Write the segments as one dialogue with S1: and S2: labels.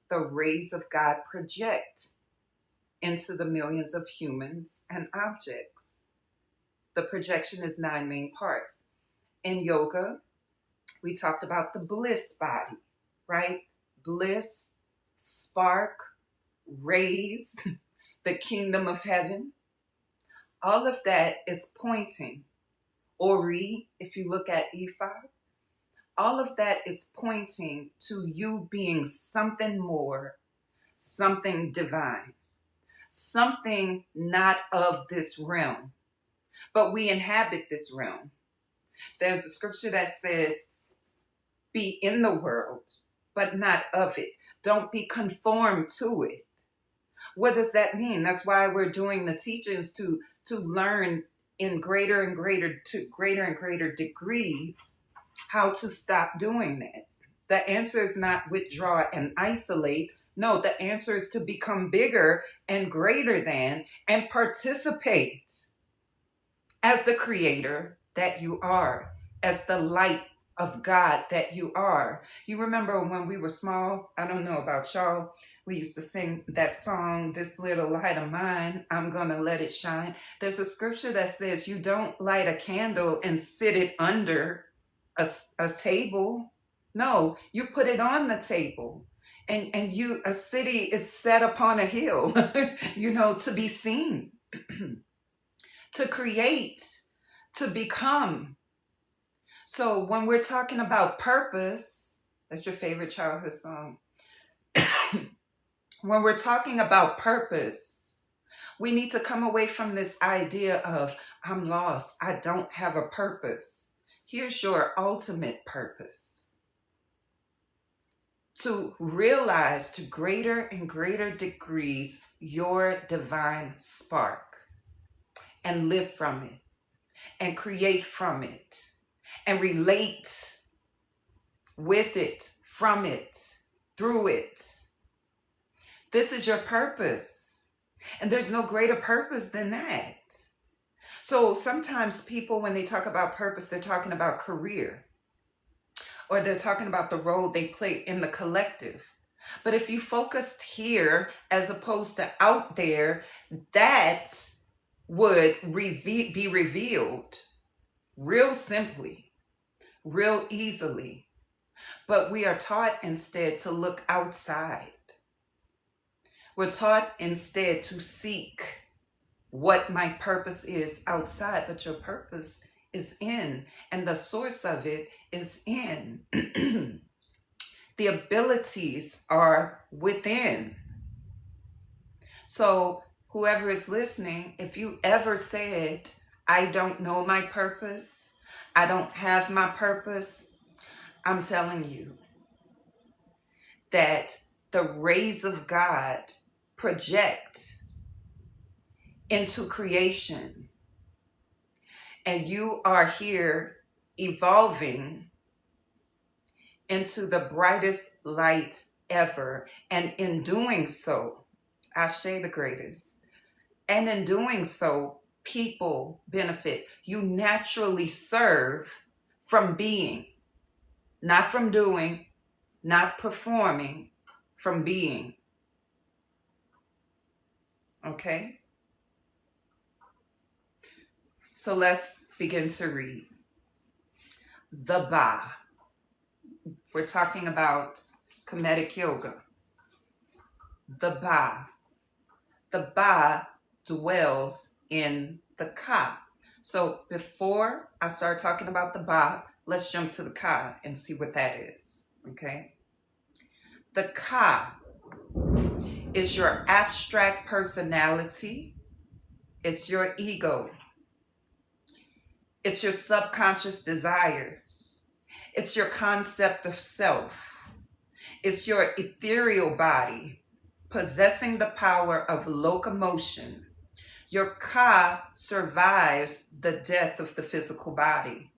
S1: the rays of God project into the millions of humans and objects. The projection is 9 main parts. In yoga, we talked about the bliss body, right? Bliss, spark, rays, the kingdom of heaven. All of that is pointing. Ori, if you look at Ifa, all of that is pointing to you being something more, something divine, something not of this realm, but we inhabit this realm. There's a scripture that says, be in the world, but not of it. Don't be conformed to it. What does that mean? That's why we're doing the teachings to learn in greater and greater degrees how to stop doing that. The answer is not withdraw and isolate. No, the answer is to become bigger and greater than and participate as the creator that you are, as the light of God that you are. You remember when we were small? I don't know about y'all. We used to sing that song, "This Little Light of Mine, I'm gonna let it shine." There's a scripture that says you don't light a candle and sit it under a table. No, you put it on the table. And a city is set upon a hill, to be seen, to create, to become. So when we're talking about purpose, that's your favorite childhood song. When we're talking about purpose, we need to come away from this idea of, I'm lost, I don't have a purpose. Here's your ultimate purpose. To realize to greater and greater degrees your divine spark and live from it and create from it and relate with it, from it, through it. This is your purpose. And there's no greater purpose than that. So sometimes people, when they talk about purpose, they're talking about career, or they're talking about the role they play in the collective. But if you focused here as opposed to out there, that would be revealed real simply, real easily. But we are taught instead to look outside. We're taught instead to seek what my purpose is outside, but your purpose is in, and the source of it is in. The abilities are within. So whoever is listening, if you ever said, I don't know my purpose, I don't have my purpose, I'm telling you that the rays of God project into creation, and you are here evolving into the brightest light ever. And in doing so, Ashe the greatest. And in doing so, people benefit. You naturally serve from being, not from doing, not performing, from being. Okay? So let's begin to read. The Ba. We're talking about Kemetic yoga. The Ba. The Ba dwells in the Ka. So before I start talking about the Ba, let's jump to the Ka and see what that is. Okay? The Ka is your abstract personality. It's your ego. It's your subconscious desires. It's your concept of self. It's your ethereal body possessing the power of locomotion. Your Ka survives the death of the physical body.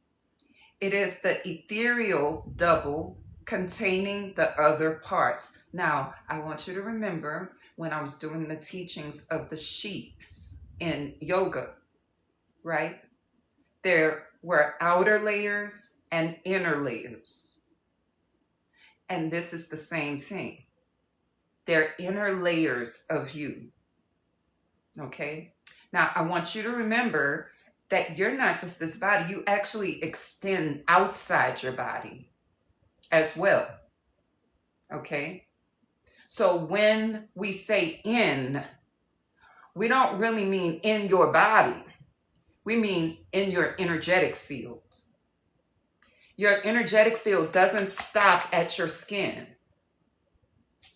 S1: It is the ethereal double containing the other parts. Now, I want you to remember when I was doing the teachings of the sheaths in yoga, right? There were outer layers and inner layers. And this is the same thing. They're inner layers of you. Okay? Now, I want you to remember that you're not just this body, you actually extend outside your body as well. Okay? So when we say in, we don't really mean in your body. We mean in your energetic field. Your energetic field doesn't stop at your skin.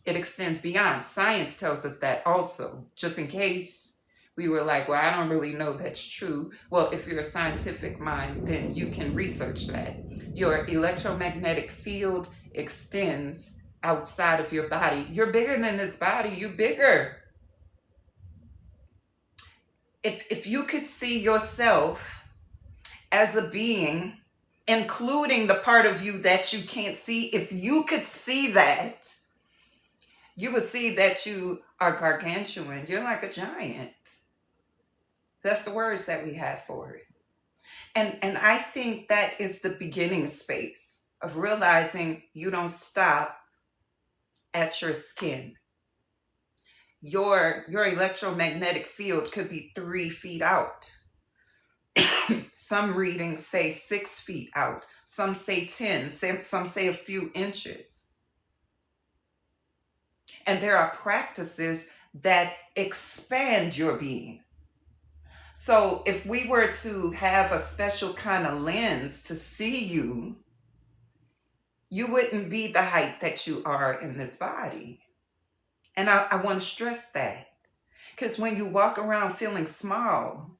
S1: It extends beyond. Science tells us that also, just in case we were like, well, I don't really know that's true. Well, if you're a scientific mind, then you can research that. Your electromagnetic field extends outside of your body. You're bigger than this body. You're bigger. If you could see yourself as a being, including the part of you that you can't see, if you could see that, you would see that you are gargantuan. You're like a giant. That's the words that we have for it. And I think that is the beginning space of realizing you don't stop at your skin. Your electromagnetic field could be 3 feet out. Some readings say 6 feet out. Some say 10. Some say a few inches. And there are practices that expand your being. So if we were to have a special kind of lens to see you, you wouldn't be the height that you are in this body. And I want to stress that. Because when you walk around feeling small,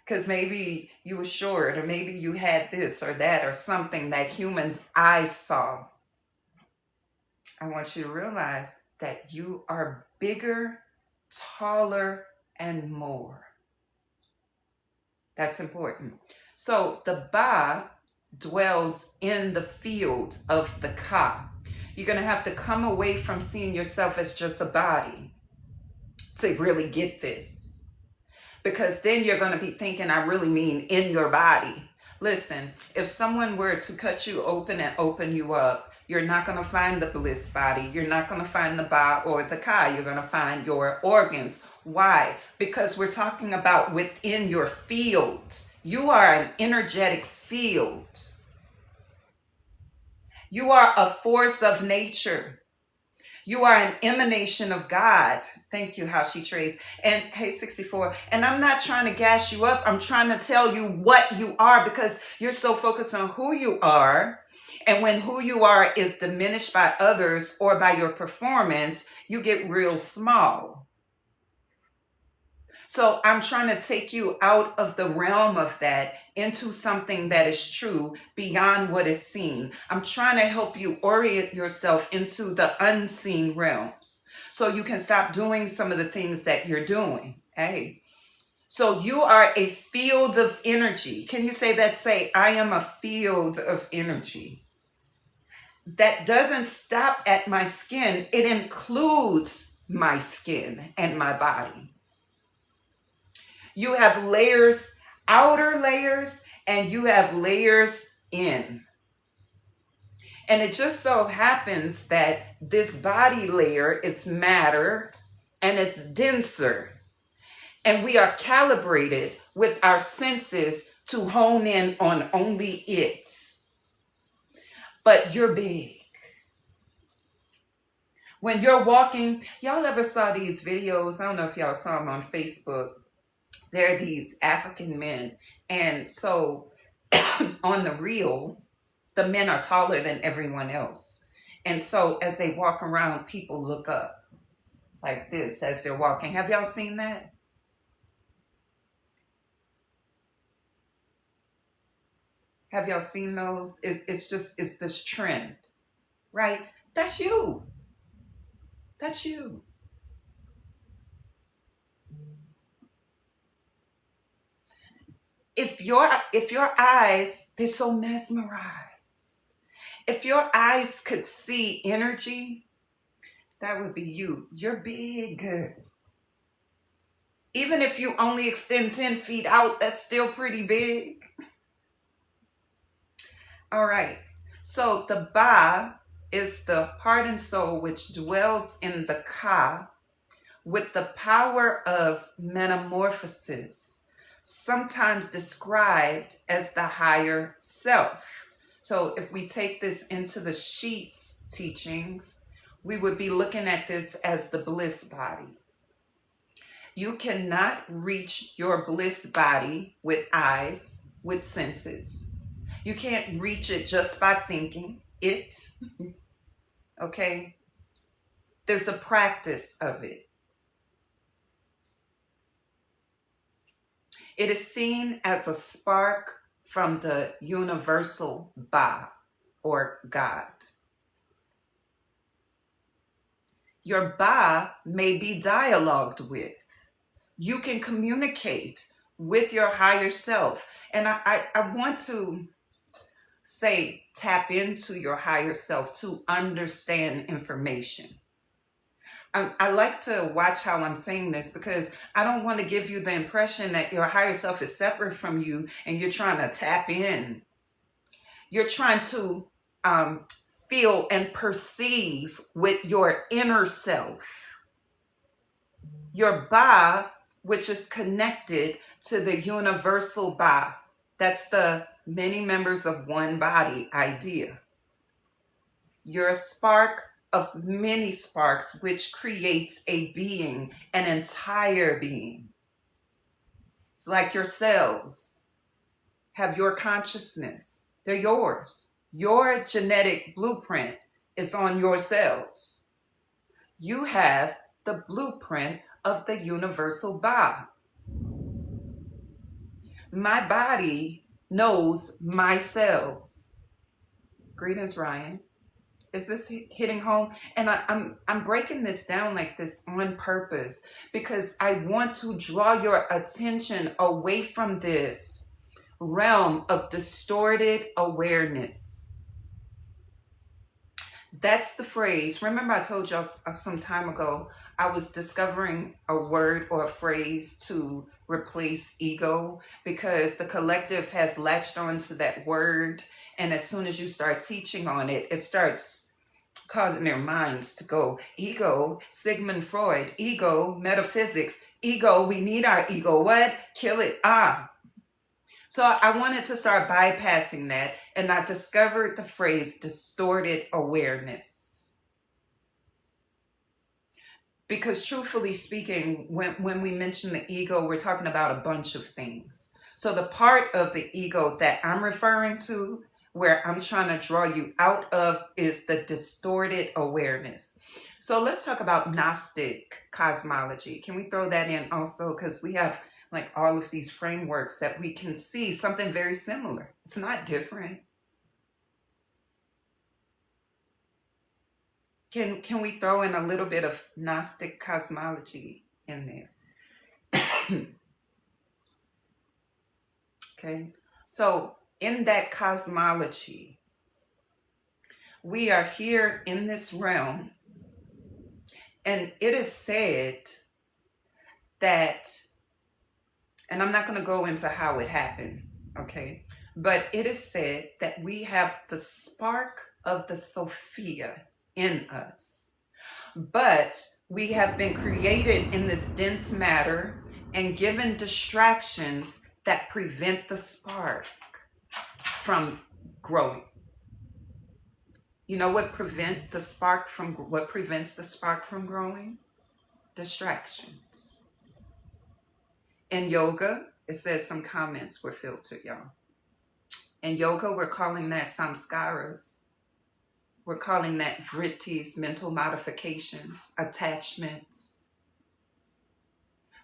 S1: because maybe you were short, or maybe you had this or that or something that humans' eyes saw, I want you to realize that you are bigger, taller, and more. That's important. So the Ba dwells in the field of the Ka. You're going to have to come away from seeing yourself as just a body to really get this. Because then you're going to be thinking, I really mean in your body. Listen, if someone were to cut you open and open you up, you're not going to find the bliss body. You're not going to find the Ba or the Ka. You're going to find your organs. Why? Because we're talking about within your field. You are an energetic field. You are a force of nature. You are an emanation of God. Thank you, how she trades. And hey, 64. And I'm not trying to gas you up. I'm trying to tell you what you are, because you're so focused on who you are. And when who you are is diminished by others or by your performance, you get real small. So I'm trying to take you out of the realm of that into something that is true beyond what is seen. I'm trying to help you orient yourself into the unseen realms so you can stop doing some of the things that you're doing. Hey, so you are a field of energy. Can you say that? Say, I am a field of energy. That doesn't stop at my skin. It includes my skin and my body. You have layers, outer layers, and you have layers in. And it just so happens that this body layer is matter and it's denser. And we are calibrated with our senses to hone in on only it. But you're big. When you're walking, y'all ever saw these videos? I don't know if y'all saw them on Facebook. There are these African men. And so on the reel, the men are taller than everyone else. And so as they walk around, people look up like this as they're walking. Have y'all seen that? Have y'all seen those? It's this trend, right? That's you. That's you. If your eyes, they're so mesmerized. If your eyes could see energy, that would be you. You're big. Even if you only extend 10 feet out, that's still pretty big. All right. So the Ba is the heart and soul which dwells in the Ka with the power of metamorphosis, sometimes described as the higher self. So if we take this into the Sheets teachings, we would be looking at this as the bliss body. You cannot reach your bliss body with eyes, with senses. You can't reach it just by thinking it, okay? There's a practice of it. It is seen as a spark from the universal Ba, or God. Your Ba may be dialogued with. You can communicate with your higher self. And I want to say tap into your higher self to understand information. I like to watch how I'm saying this because I don't want to give you the impression that your higher self is separate from you and you're trying to tap in. You're trying to feel and perceive with your inner self. Your Ba, which is connected to the universal Ba. That's the many members of one body idea. You're a spark of many sparks, which creates a being, an entire being. It's like your cells have your consciousness. They're yours. Your genetic blueprint is on your cells. You have the blueprint of the universal Ba. My body knows my cells. Greetings, Ryan. Is this hitting home? And I'm breaking this down like this on purpose because I want to draw your attention away from this realm of distorted awareness. That's the phrase. Remember I told y'all some time ago, I was discovering a word or a phrase to replace ego because the collective has latched onto that word. And as soon as you start teaching on it, it starts causing their minds to go, ego, Sigmund Freud, ego, metaphysics, ego, we need our ego, what? Kill it, So I wanted to start bypassing that, and I discovered the phrase distorted awareness. Because truthfully speaking, when we mention the ego, we're talking about a bunch of things. So the part of the ego that I'm referring to, where I'm trying to draw you out of, is the distorted awareness. So let's talk about Gnostic cosmology. Can we throw that in also? Because we have like all of these frameworks that we can see something very similar. It's not different. Can we throw in a little bit of Gnostic cosmology in there? Okay, so in that cosmology, we are here in this realm, and it is said that, and I'm not going to go into how it happened, okay, but it is said that we have the spark of the Sophia in us, but we have been created in this dense matter and given distractions that prevent the spark from growing. You know what prevents the spark from growing? Distractions. In yoga, it says some comments were filtered, y'all. In yoga, we're calling that samskaras. We're calling that vrittis, mental modifications, attachments.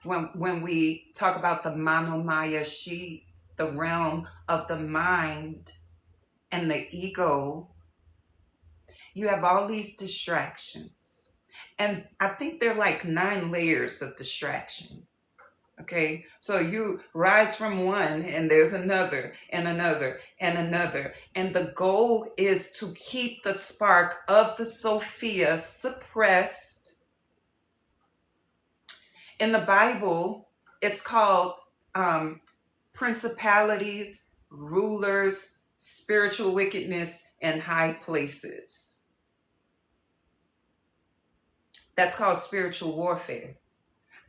S1: When we talk about the manomaya sheath, the realm of the mind and the ego, you have all these distractions. And I think they're like 9 layers of distraction. Okay, so you rise from one and there's another and another and another. And the goal is to keep the spark of the Sophia suppressed. In the Bible, it's called principalities, rulers, spiritual wickedness, and high places. That's called spiritual warfare.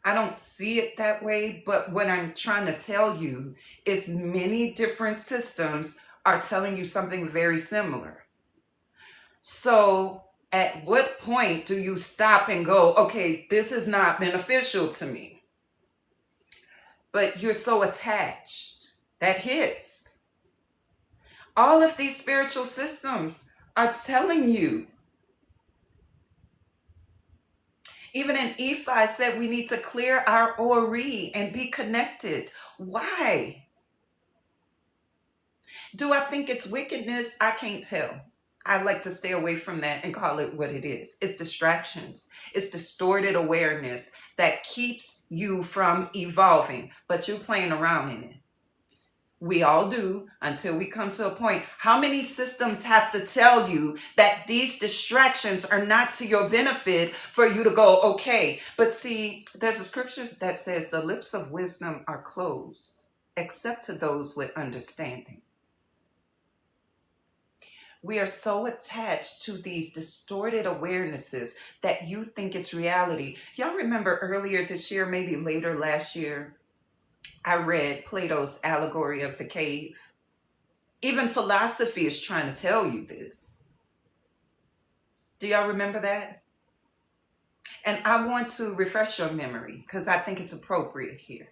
S1: I don't see it that way, but what I'm trying to tell you is many different systems are telling you something very similar. So at what point do you stop and go, okay, this is not beneficial to me? But you're so attached. That hits. All of these spiritual systems are telling you. Even in Ephi said we need to clear our ori and be connected. Why? Do I think it's wickedness? I can't tell. I like to stay away from that and call it what it is. It's distractions. It's distorted awareness that keeps you from evolving, but you're playing around in it. We all do until we come to a point. How many systems have to tell you that these distractions are not to your benefit for you to go, okay? But see, there's a scripture that says the lips of wisdom are closed, except to those with understanding. We are so attached to these distorted awarenesses that you think it's reality. Y'all remember earlier this year, maybe later last year, I read Plato's allegory of the cave. Even philosophy is trying to tell you this. Do y'all remember that? And I want to refresh your memory because I think it's appropriate here.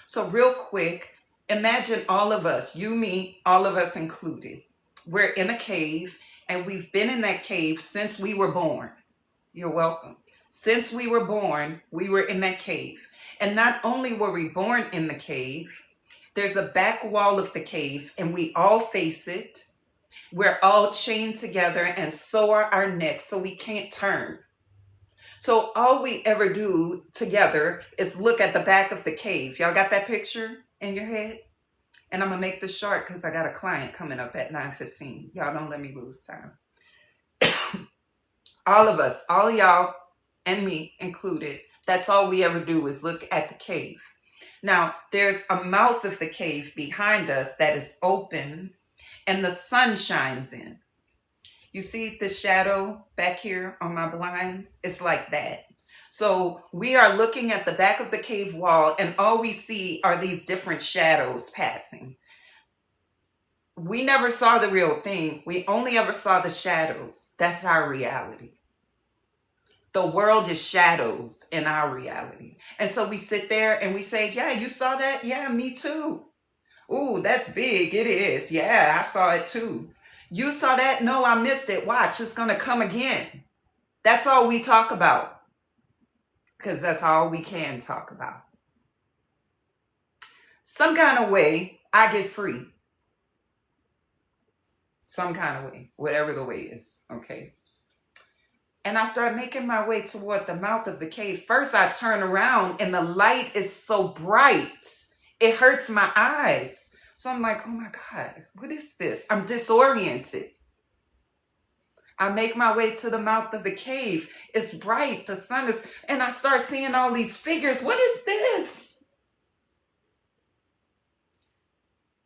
S1: So real quick, imagine all of us, you, me, all of us included. We're in a cave and we've been in that cave since we were born. You're welcome. Since we were born, we were in that cave. And not only were we born in the cave, there's a back wall of the cave and we all face it. We're all chained together and so are our necks, so we can't turn. So all we ever do together is look at the back of the cave. Y'all got that picture in your head? And I'm going to make this short because I got a client coming up at 9:15. Y'all don't let me lose time. All of us, all y'all and me included, that's all we ever do is look at the cave. Now, there's a mouth of the cave behind us that is open and the sun shines in. You see the shadow back here on my blinds? It's like that. So we are looking at the back of the cave wall and all we see are these different shadows passing. We never saw the real thing. We only ever saw the shadows. That's our reality. The world is shadows in our reality. And so we sit there and we say, yeah, you saw that? Yeah, me too. Ooh, that's big. It is. Yeah, I saw it too. You saw that? No, I missed it. Watch, it's going to come again. That's all we talk about. Because that's all we can talk about. Some kind of way, I get free. Some kind of way, whatever the way is, okay? And I start making my way toward the mouth of the cave. First, I turn around and the light is so bright, it hurts my eyes. So I'm like, oh my God, what is this? I'm disoriented. I make my way to the mouth of the cave. It's bright, the sun is, and I start seeing all these figures. What is this?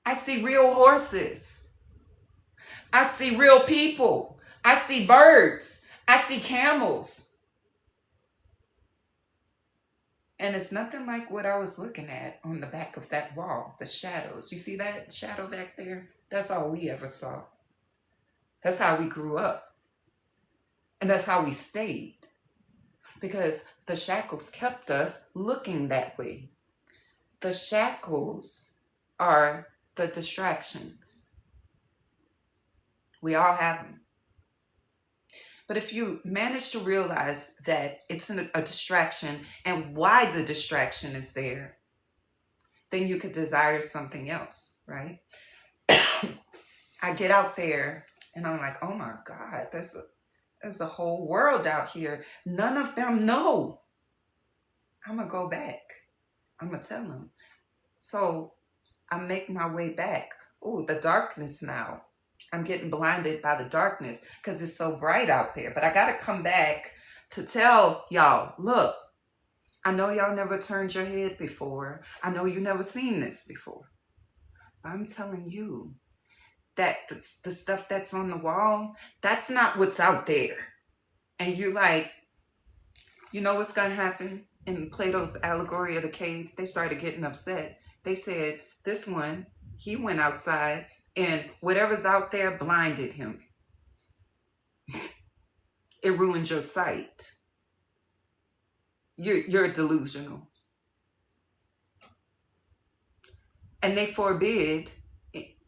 S1: I see real horses. I see real people. I see birds. I see camels. And it's nothing like what I was looking at on the back of that wall, the shadows. You see that shadow back there? That's all we ever saw. That's how we grew up. And that's how we stayed. Because the shackles kept us looking that way. The shackles are the distractions. We all have them. But if you manage to realize that it's a distraction and why the distraction is there, then you could desire something else, right? I get out there and I'm like, oh my God, there's a whole world out here. None of them know. I'm going to go back. I'm going to tell them. So I make my way back. Oh, the darkness now. I'm getting blinded by the darkness because it's so bright out there. But I got to come back to tell y'all, look, I know y'all never turned your head before. I know you never seen this before. But I'm telling you that the stuff that's on the wall, that's not what's out there. And you're like, You know what's going to happen? In Plato's allegory of the cave, they started getting upset. They said, this one, he went outside and whatever's out there blinded him. It ruined your sight. You're delusional. And they forbid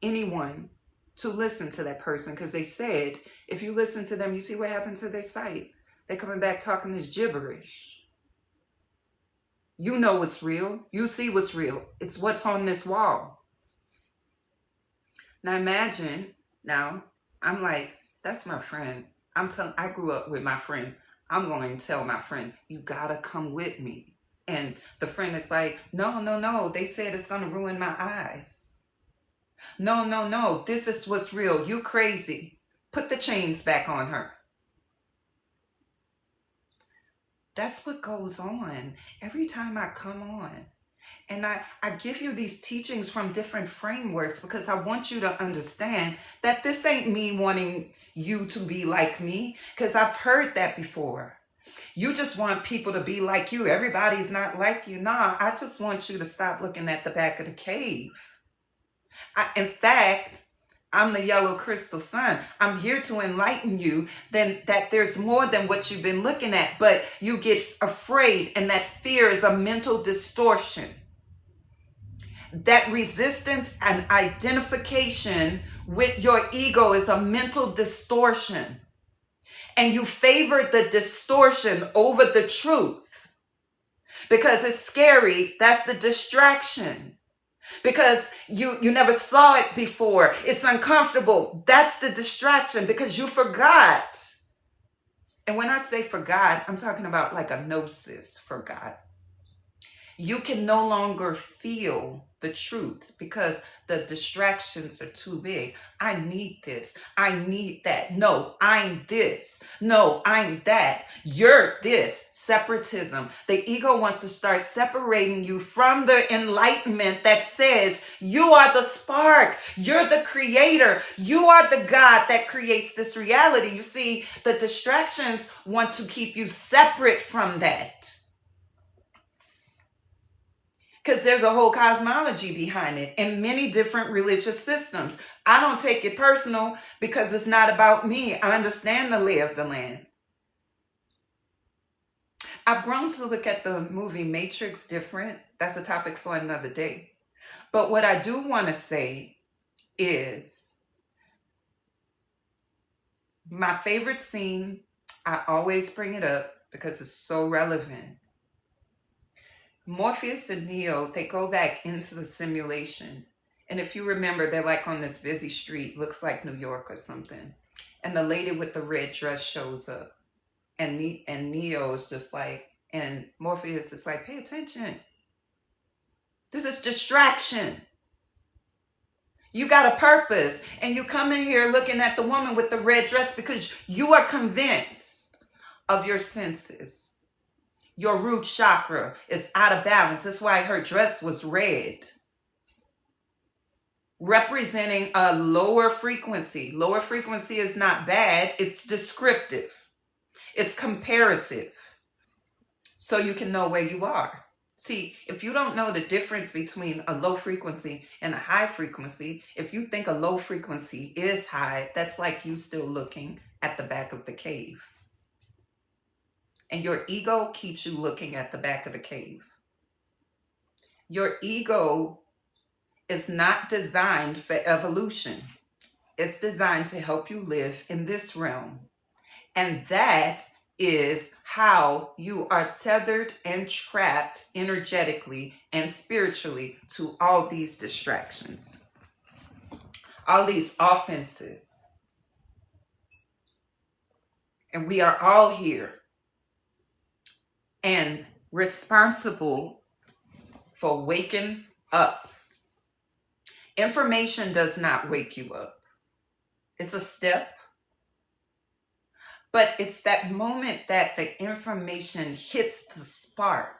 S1: anyone to listen to that person because they said, if you listen to them, you see what happened to their sight. They're coming back talking this gibberish. You know what's real. You see what's real. It's what's on this wall. Now imagine, I'm like, that's my friend. I grew up with my friend. I'm going to tell my friend, you gotta come with me. And the friend is like, no. They said it's gonna ruin my eyes. No. This is what's real. You crazy. Put the chains back on her. That's what goes on every time I come on. And I give you these teachings from different frameworks because I want you to understand that this ain't me wanting you to be like me, because I've heard that before. You just want people to be like you. Everybody's not like you. Nah, I just want you to stop looking at the back of the cave. In fact, I'm the yellow crystal sun. I'm here to enlighten you that there's more than what you've been looking at, but you get afraid, and that fear is a mental distortion. That resistance and identification with your ego is a mental distortion. And you favor the distortion over the truth because it's scary. That's the distraction. Because you never saw it before. It's uncomfortable. That's the distraction because you forgot. And when I say forgot, I'm talking about like a gnosis, forgot. You can no longer feel the truth because the distractions are too big. I need this. I need that. No, I'm this. No, I'm that. You're this. Separatism. The ego wants to start separating you from the enlightenment that says you are the spark. You're the creator. You are the God that creates this reality. You see, the distractions want to keep you separate from that. Because there's a whole cosmology behind it and many different religious systems. I don't take it personal because it's not about me. I understand the lay of the land. I've grown to look at the movie Matrix different. That's a topic for another day. But what I do want to say is my favorite scene, I always bring it up because it's so relevant. Morpheus and Neo, they go back into the simulation. And if you remember, they're like on this busy street, looks like New York or something. And the lady with the red dress shows up. And Neo is just like, and Morpheus is like, pay attention. This is distraction. You got a purpose. And you come in here looking at the woman with the red dress because you are convinced of your senses. Your root chakra is out of balance. That's why her dress was red. Representing a lower frequency. Lower frequency is not bad. It's descriptive. It's comparative. So you can know where you are. See, if you don't know the difference between a low frequency and a high frequency, if you think a low frequency is high, that's like you still looking at the back of the cave. And your ego keeps you looking at the back of the cave. Your ego is not designed for evolution. It's designed to help you live in this realm. And that is how you are tethered and trapped energetically and spiritually to all these distractions, all these offenses. And we are all here and responsible for waking up. Information does not wake you up. It's a step. But it's that moment that the information hits the spark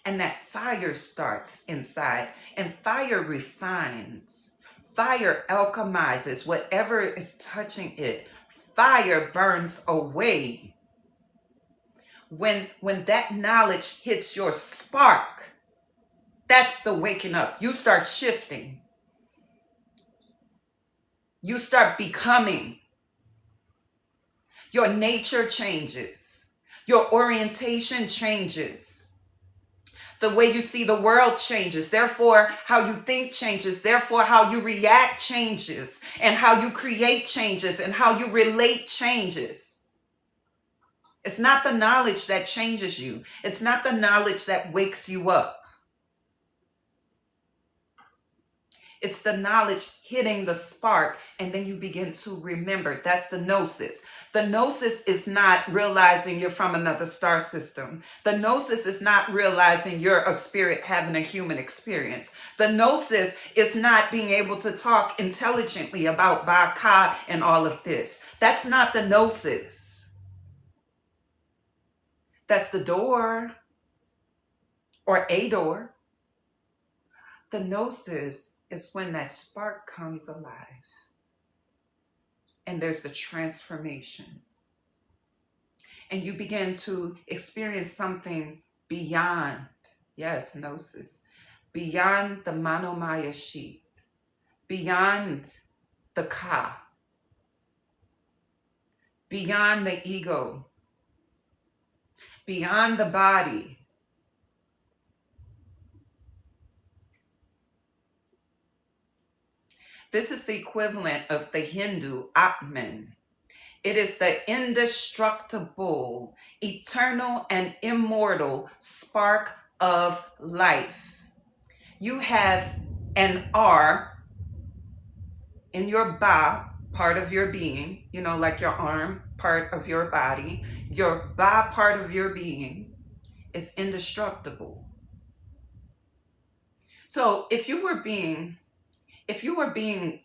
S1: and that fire starts inside, and fire refines. Fire alchemizes whatever is touching it. Fire burns away When that knowledge hits your spark, that's the waking up. You start shifting. You start becoming. Your nature changes. Your orientation changes. The way you see the world changes. Therefore, how you think changes. Therefore, how you react changes. And how you create changes. And how you relate changes. It's not the knowledge that changes you. It's not the knowledge that wakes you up. It's the knowledge hitting the spark, and then you begin to remember. That's the gnosis. The gnosis is not realizing you're from another star system. The gnosis is not realizing you're a spirit having a human experience. The gnosis is not being able to talk intelligently about Baka and all of this. That's not the gnosis. That's the door, or a door. The gnosis is when that spark comes alive and there's the transformation. And you begin to experience something beyond, yes, gnosis, beyond the manomaya sheath, beyond the ka, beyond the ego, beyond the body. This is the equivalent of the Hindu Atman. It is the indestructible, eternal, and immortal spark of life. You have an R in your ba, part of your being, like your arm, part of your body. Your ba, part of your being, is indestructible. So if you were being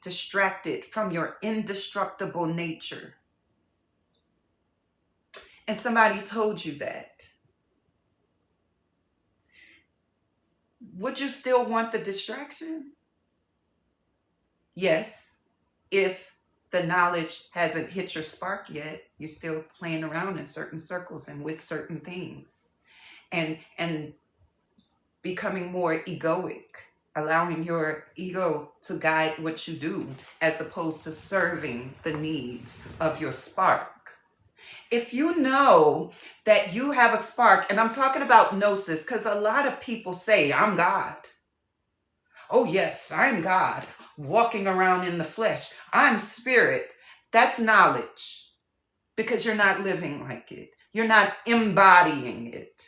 S1: distracted from your indestructible nature, and somebody told you that, would you still want the distraction? Yes, if the knowledge hasn't hit your spark yet, you're still playing around in certain circles and with certain things, and becoming more egoic, allowing your ego to guide what you do as opposed to serving the needs of your spark. If you know that you have a spark, and I'm talking about gnosis because a lot of people say, I'm God. Oh yes, I'm God, walking around in the flesh. I'm spirit. That's knowledge because you're not living like it. You're not embodying it.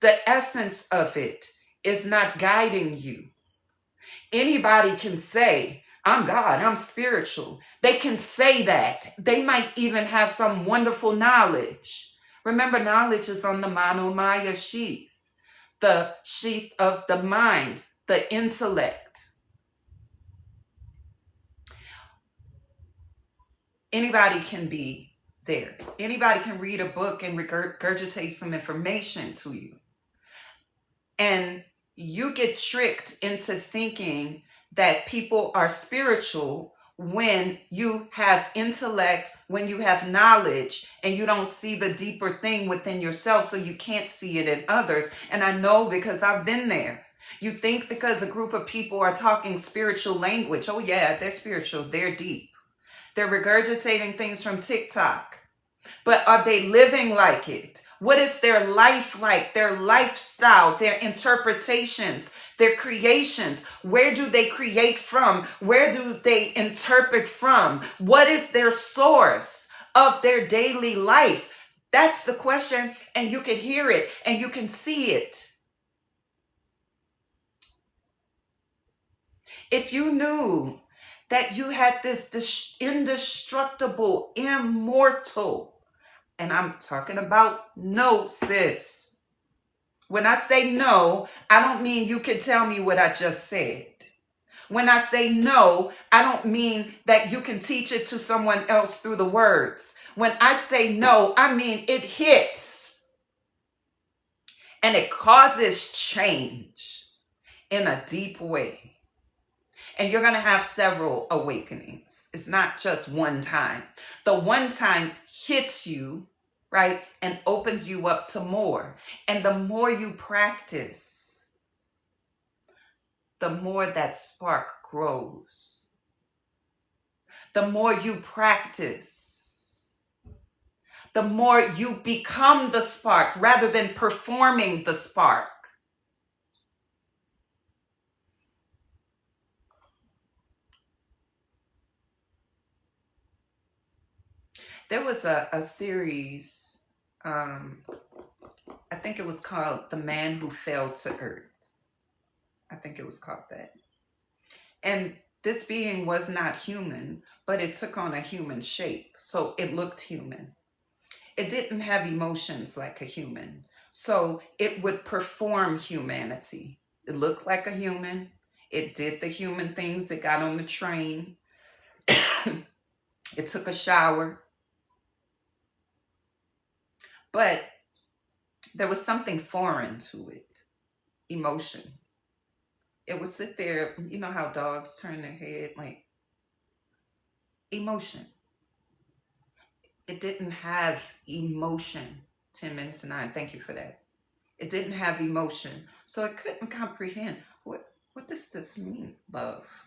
S1: The essence of it is not guiding you. Anybody can say, I'm God, I'm spiritual. They can say that. They might even have some wonderful knowledge. Remember, knowledge is on the manomaya sheath, the sheath of the mind, the intellect. Anybody can be there. Anybody can read a book and regurgitate some information to you. And you get tricked into thinking that people are spiritual when you have intellect, when you have knowledge, and you don't see the deeper thing within yourself, so you can't see it in others. And I know because I've been there. You think because a group of people are talking spiritual language, oh yeah, they're spiritual, they're deep. They're regurgitating things from TikTok. But are they living like it? What is their life like? Their lifestyle, their interpretations, their creations? Where do they create from? Where do they interpret from? What is their source of their daily life? That's the question, and you can hear it and you can see it. If you knew that you had this indestructible, immortal, and I'm talking about gnosis. When I say no, I don't mean you can tell me what I just said. When I say no, I don't mean that you can teach it to someone else through the words. When I say no, I mean it hits. And it causes change in a deep way. And you're going to have several awakenings. It's not just one time. The one time hits you right? And opens you up to more. And the more you practice, the more that spark grows. The more you practice, the more you become the spark rather than performing the spark. There was a series, I think it was called The Man Who Fell to Earth. I think it was called that. And this being was not human, but it took on a human shape. So it looked human. It didn't have emotions like a human. So it would perform humanity. It looked like a human. It did the human things. It got on the train. It took a shower. But there was something foreign to it. Emotion. It would sit there. You know how dogs turn their head, like emotion. It didn't have emotion. 10 minutes to 9. Thank you for that. It didn't have emotion. So it couldn't comprehend what does this mean, love?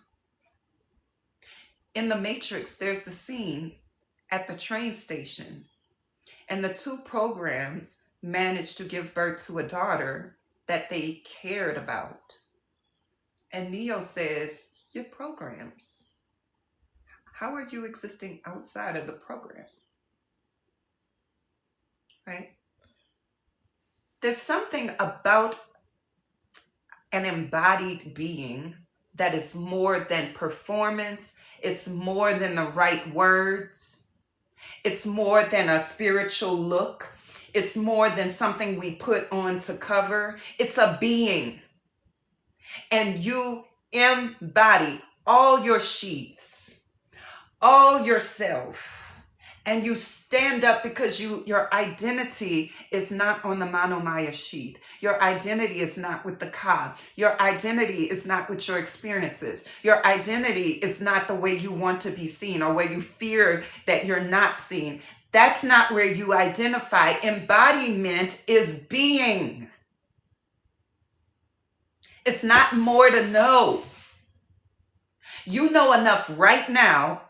S1: In the Matrix, there's the scene at the train station, and the two programs managed to give birth to a daughter that they cared about. And Neo says, "Your programs. How are you existing outside of the program?" Right? There's something about an embodied being that is more than performance. It's more than the right words. It's more than a spiritual look. It's more than something we put on to cover. It's a being. And you embody all your sheaths, all yourself. And you stand up because your identity is not on the Manomaya sheath. Your identity is not with the Ka. Your identity is not with your experiences. Your identity is not the way you want to be seen or where you fear that you're not seen. That's not where you identify. Embodiment is being. It's not more to know. You know enough right now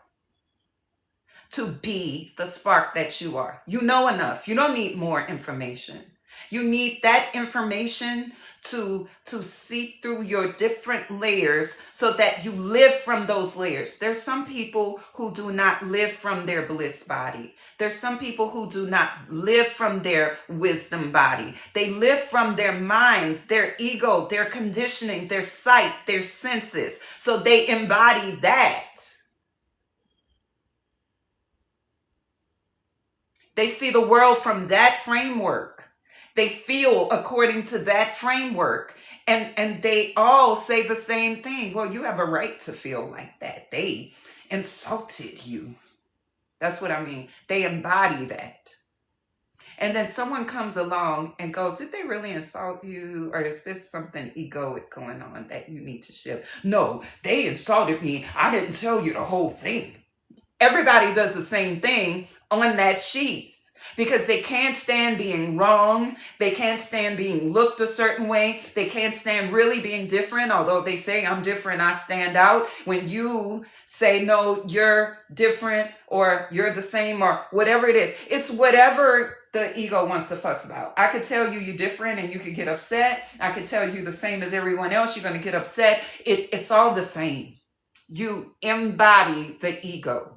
S1: to be the spark that you are. You know enough. You don't need more information. You need that information to seep through your different layers so that you live from those layers. There's some people who do not live from their bliss body. There's some people who do not live from their wisdom body. They live from their minds, their ego, their conditioning, their sight, their senses. So they embody that. They see the world from that framework. They feel according to that framework. And they all say the same thing. Well, you have a right to feel like that. They insulted you. That's what I mean. They embody that. And then someone comes along and goes, did they really insult you? Or is this something egoic going on that you need to shift? No, they insulted me. I didn't tell you the whole thing. Everybody does the same thing on that sheath because they can't stand being wrong. They can't stand being looked a certain way. They can't stand really being different. Although they say I'm different, I stand out. When you say, no, you're different or you're the same or whatever it is, it's whatever the ego wants to fuss about. I could tell you you're different and you could get upset. I could tell you the same as everyone else. You're going to get upset. It's all the same. You embody the ego.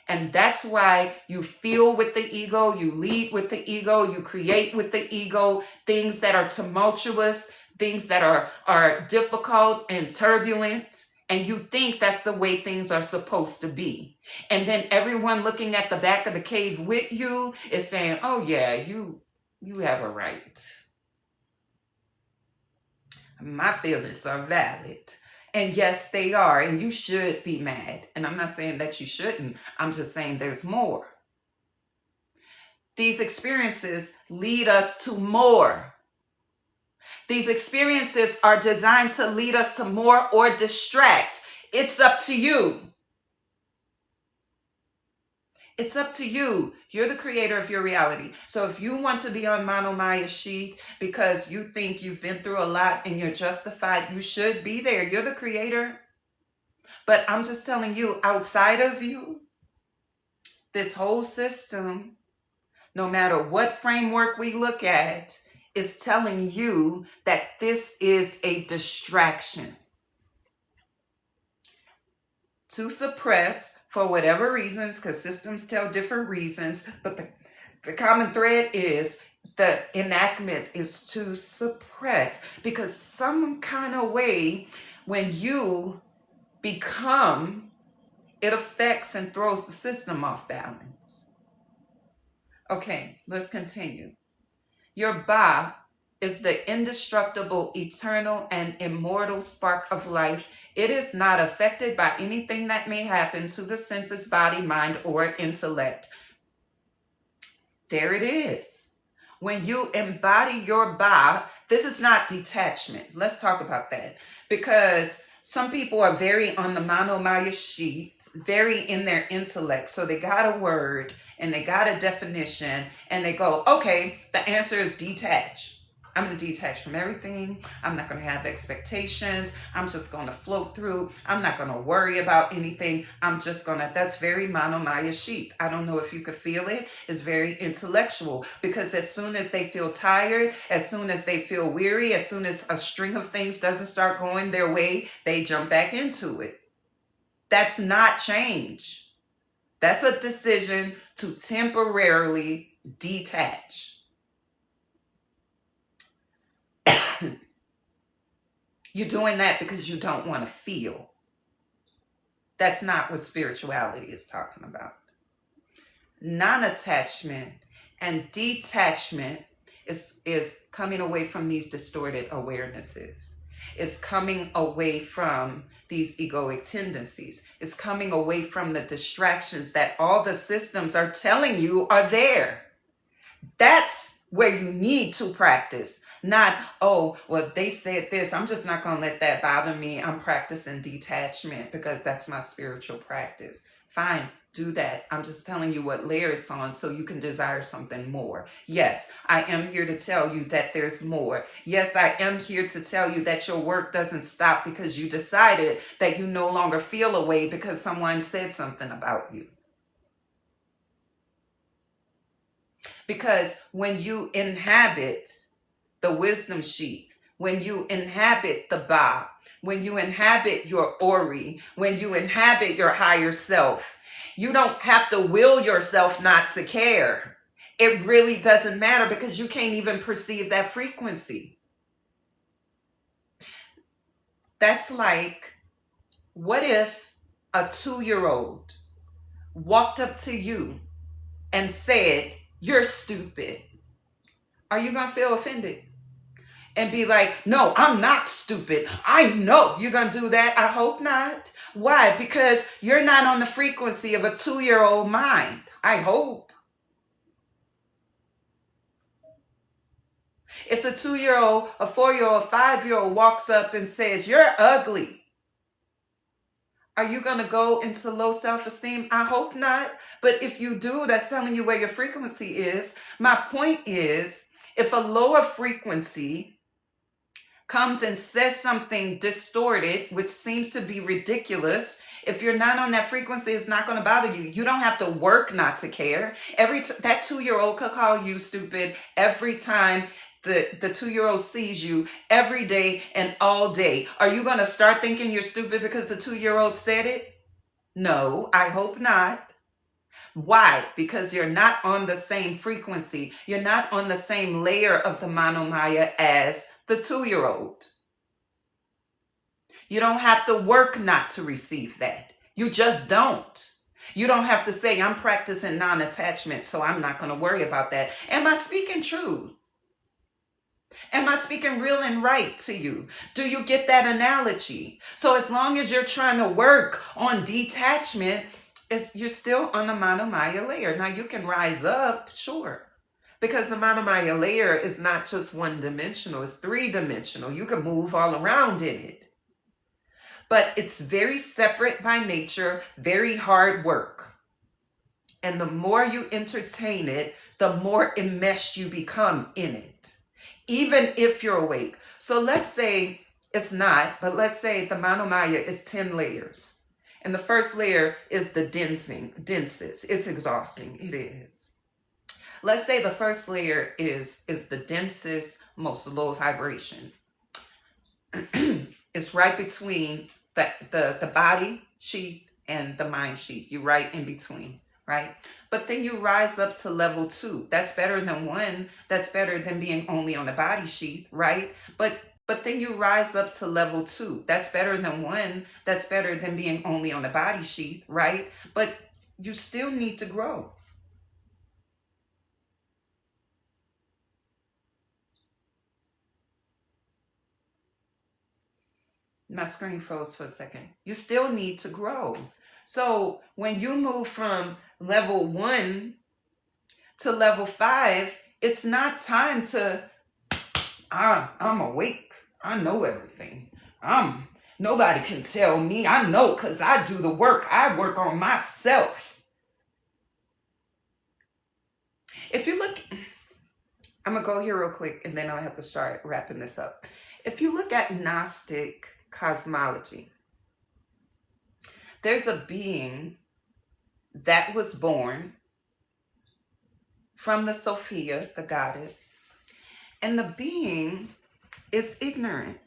S1: And that's why you feel with the ego, you lead with the ego, you create with the ego, things that are tumultuous, things that are difficult and turbulent. And you think that's the way things are supposed to be. And then everyone looking at the back of the cave with you is saying, oh yeah, you have a right. My feelings are valid. And yes, they are. And you should be mad. And I'm not saying that you shouldn't. I'm just saying there's more. These experiences lead us to more. These experiences are designed to lead us to more or distract. It's up to you. It's up to you. You're the creator of your reality. So if you want to be on Manomaya sheath because you think you've been through a lot and you're justified, you should be there. You're the creator. But I'm just telling you, outside of you, this whole system, no matter what framework we look at, is telling you that this is a distraction to suppress for whatever reasons, because systems tell different reasons, but the common thread is the enactment is to suppress, because some kind of way when you become, it affects and throws the system off balance. Okay, let's continue. Your Ba is the indestructible, eternal, and immortal spark of life. It is not affected by anything that may happen to the senses, body, mind, or intellect. There it is. When you embody your Ba, this is not detachment. Let's talk about that. Because some people are very on the Manomaya sheath, very in their intellect. So they got a word and they got a definition and they go, okay, the answer is detach. I'm going to detach from everything. I'm not going to have expectations. I'm just going to float through. I'm not going to worry about anything. I'm just going to, that's very Manomaya sheath. I don't know if you could feel it. It's very intellectual, because as soon as they feel tired, as soon as they feel weary, as soon as a string of things doesn't start going their way, they jump back into it. That's not change. That's a decision to temporarily detach. You're doing that because you don't want to feel. That's not what spirituality is talking about. Non-attachment and detachment is coming away from these distorted awarenesses. It's coming away from these egoic tendencies. It's coming away from the distractions that all the systems are telling you are there. That's where you need to practice. Not, oh, well, they said this, I'm just not going to let that bother me. I'm practicing detachment because that's my spiritual practice. Fine, do that. I'm just telling you what layer it's on so you can desire something more. Yes, I am here to tell you that there's more. Yes, I am here to tell you that your work doesn't stop because you decided that you no longer feel a way because someone said something about you. Because when you inhabit the wisdom sheath, when you inhabit the Ba, when you inhabit your Ori, when you inhabit your higher self, you don't have to will yourself not to care. It really doesn't matter because you can't even perceive that frequency. That's like, what if a 2-year-old walked up to you and said, "You're stupid"? Are you going to feel offended? And be like, "No, I'm not stupid. I know you're going to do that." I hope not. Why? Because you're not on the frequency of a 2-year-old mind. I hope. If a 2-year-old, a 4-year-old, a 5-year-old walks up and says, "You're ugly," are you going to go into low self-esteem? I hope not. But if you do, that's telling you where your frequency is. My point is, if a lower frequency comes and says something distorted, which seems to be ridiculous, if you're not on that frequency, it's not going to bother you. You don't have to work not to care. That 2-year-old could call you stupid every time the 2-year-old sees you, every day and all day. Are you going to start thinking you're stupid because the 2-year-old said it? No, I hope not. Why? Because you're not on the same frequency. You're not on the same layer of the Manomaya as the 2-year-old. You don't have to work not to receive that. You just don't. You don't have to say, "I'm practicing non-attachment, so I'm not going to worry about that." Am I speaking truth? Am I speaking real and right to you? Do you get that analogy? So as long as you're trying to work on detachment, you're still on the Manomaya layer. Now you can rise up, sure. Because the Manomaya layer is not just one-dimensional, it's 3-dimensional. You can move all around in it. But it's very separate by nature, very hard work. And the more you entertain it, the more enmeshed you become in it, even if you're awake. So let's say it's not, but let's say the Manomaya is 10 layers. And the first layer is the densest. It's exhausting. It is. Let's say the first layer is the densest, most low vibration. It's right between the body sheath and the mind sheath. You're right in between, right? But then you rise up to level 2. That's better than 1. That's better than being only on the body sheath, right? But then you rise up to level 2. That's better than 1. That's better than being only on the body sheath, right? But you still need to grow. My screen froze for a second. You still need to grow. So when you move from level 1 to level 5, it's not time to, I'm awake. I know everything. Nobody can tell me. I know because I do the work. I work on myself. If you look, I'm going to go here real quick and then I'll have to start wrapping this up. If you look at Gnostic cosmology, there's a being that was born from the Sophia, the goddess, and the being is ignorant.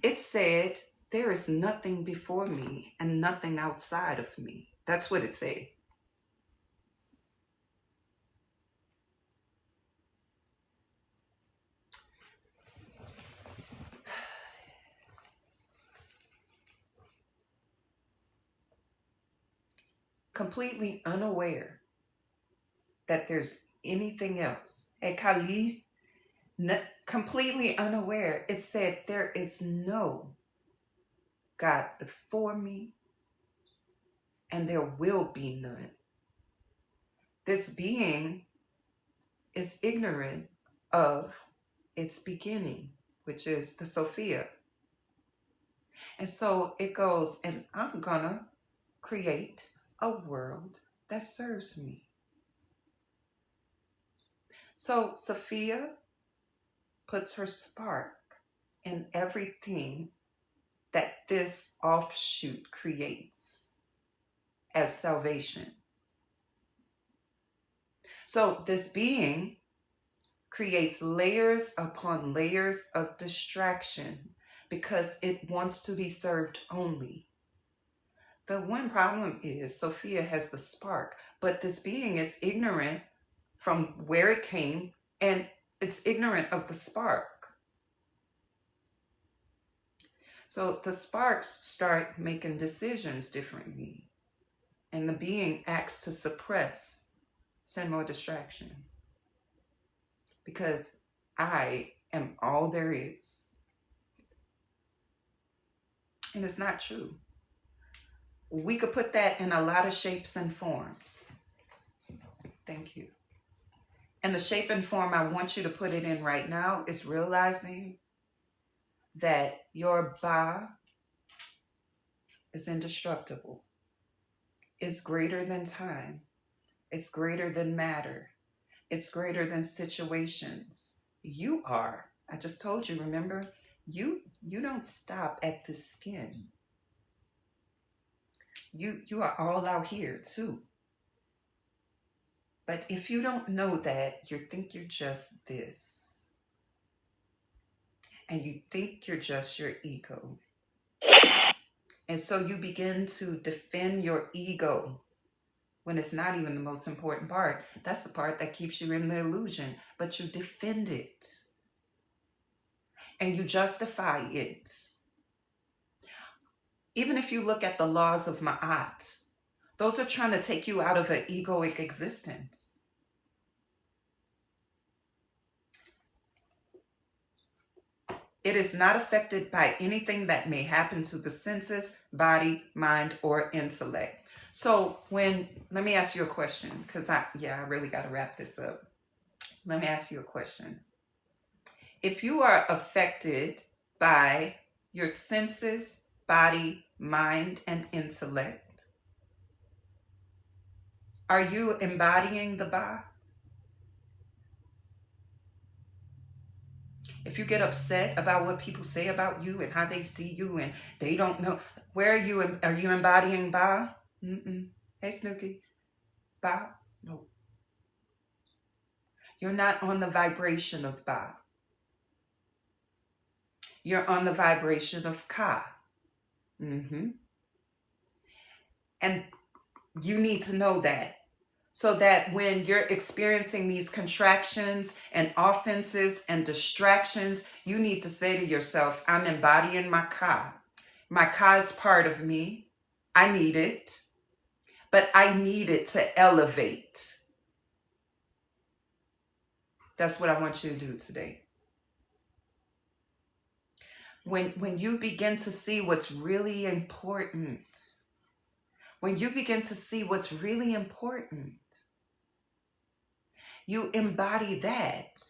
S1: It said, there is nothing before me and nothing outside of me. That's what it said. Completely unaware that there's anything else. Ekali, completely unaware. It said, there is no God before me and there will be none. This being is ignorant of its beginning, which is the Sophia. And so it goes, and I'm gonna create a world that serves me. So Sophia puts her spark in everything that this offshoot creates as salvation. So this being creates layers upon layers of distraction because it wants to be served only. The one problem is Sophia has the spark, but this being is ignorant from where it came and it's ignorant of the spark. So the sparks start making decisions differently and the being acts to suppress, send more distraction because I am all there is. And it's not true. We could put that in a lot of shapes and forms. Thank you. And the shape and form I want you to put it in right now is realizing that your Ba is indestructible. It's greater than time. It's greater than matter. It's greater than situations. You are. I just told you, remember? You don't stop at the skin. You are all out here too. But if you don't know that, you think you're just this. And you think you're just your ego. And so you begin to defend your ego when it's not even the most important part. That's the part that keeps you in the illusion. But you defend it. And you justify it. Even if you look at the laws of Ma'at, those are trying to take you out of an egoic existence. It is not affected by anything that may happen to the senses, body, mind, or intellect. So let me ask you a question, because I really got to wrap this up. Let me ask you a question. If you are affected by your senses, body, mind, and intellect, Are you embodying the Ba? If you get upset about what people say about you and how they see you and they don't know, where are you? Are you embodying Ba? Mm-mm. Hey, Snooky. Ba? No. You're not on the vibration of Ba. You're on the vibration of Ka. Mm-hmm. And you need to know that. So that when you're experiencing these contractions and offenses and distractions, you need to say to yourself, I'm embodying my Ka. My Ka is part of me. I need it, but I need it to elevate. That's what I want you to do today. When you begin to see what's really important, when you begin to see what's really important, you embody that.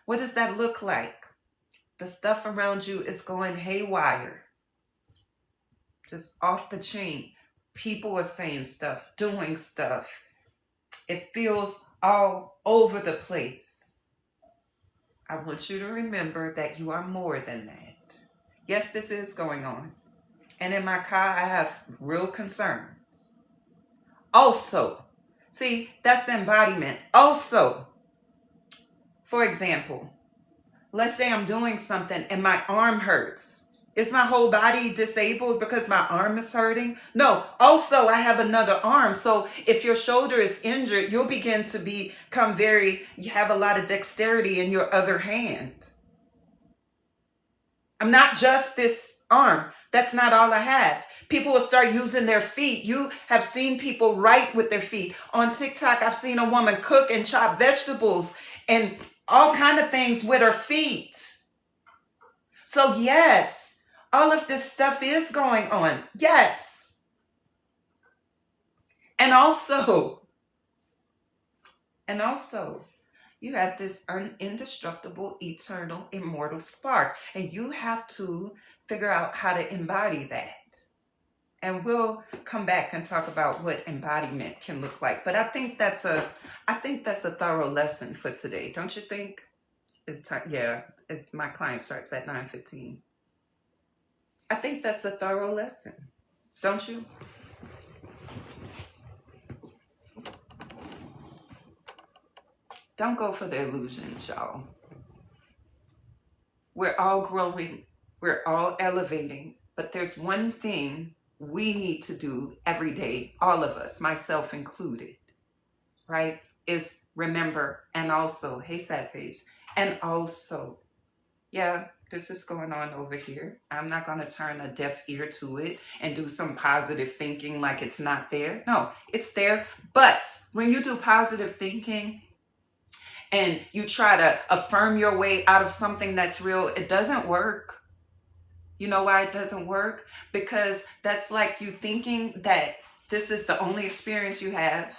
S1: What does that look like? The stuff around you is going haywire, just off the chain. People are saying stuff, doing stuff. It feels all over the place. I want you to remember that you are more than that. Yes, this is going on. And in my car, I have real concerns. Also, see, that's the embodiment. Also, for example, let's say I'm doing something and my arm hurts. Is my whole body disabled because my arm is hurting? No. Also, I have another arm. So if your shoulder is injured, you'll begin to become you have a lot of dexterity in your other hand. I'm not just this arm. That's not all I have. People will start using their feet. You have seen people write with their feet. On TikTok, I've seen a woman cook and chop vegetables and all kind of things with her feet. So yes, all of this stuff is going on. Yes. And also, you have this indestructible, eternal, immortal spark. And you have to figure out how to embody that. And we'll come back and talk about what embodiment can look like. But I think that's a thorough lesson for today. Don't you think? It's time. Yeah, my client starts at 9:15. I think that's a thorough lesson. Don't you? Don't go for the illusions, y'all. We're all growing. We're all elevating. But there's one thing we need to do every day, all of us, myself included, right? Is remember, and also, hey, sad face, and also, yeah, this is going on over here. I'm not going to turn a deaf ear to it and do some positive thinking like it's not there. No, it's there. But when you do positive thinking and you try to affirm your way out of something that's real, it doesn't work. You know why it doesn't work? Because that's like you thinking that this is the only experience you have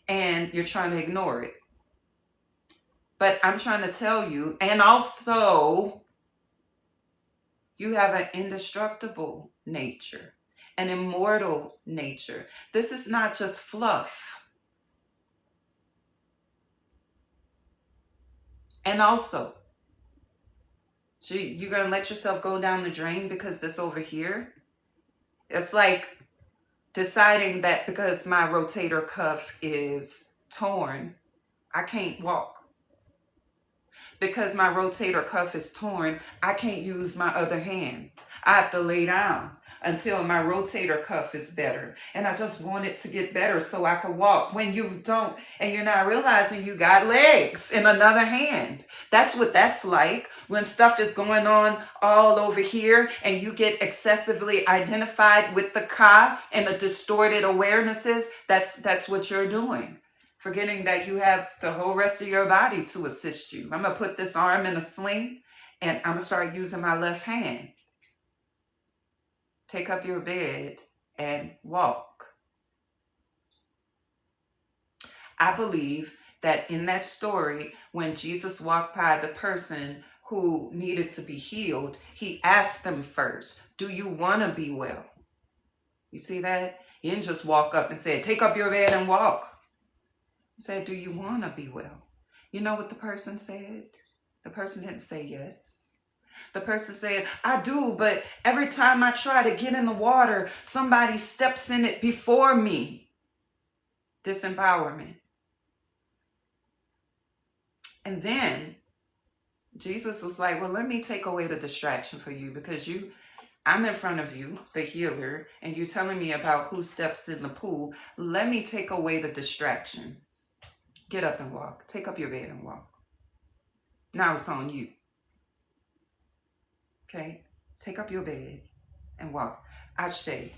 S1: and you're trying to ignore it. But I'm trying to tell you, and also, you have an indestructible nature, an immortal nature. This is not just fluff. And also, you're going to let yourself go down the drain because this over here? It's like deciding that because my rotator cuff is torn, I can't walk. Because my rotator cuff is torn, I can't use my other hand. I have to lay down until my rotator cuff is better. And I just want it to get better so I can walk. When you don't, and you're not realizing you got legs in another hand. That's what that's like when stuff is going on all over here and you get excessively identified with the Ka and the distorted awarenesses. That's what you're doing. Forgetting that you have the whole rest of your body to assist you. I'm going to put this arm in a sling and I'm going to start using my left hand. Take up your bed and walk. I believe that in that story, when Jesus walked by the person who needed to be healed, he asked them first, do you want to be well? You see that? He didn't just walk up and say, take up your bed and walk. He said, do you want to be well? You know what the person said? The person didn't say yes. The person said, I do, but every time I try to get in the water, somebody steps in it before me. Disempowerment. And then Jesus was like, well, let me take away the distraction for you, because I'm in front of you, the healer, and you're telling me about who steps in the pool. Let me take away the distraction. Get up and walk. Take up your bed and walk. Now it's on you. Okay? Take up your bed and walk. Ashe.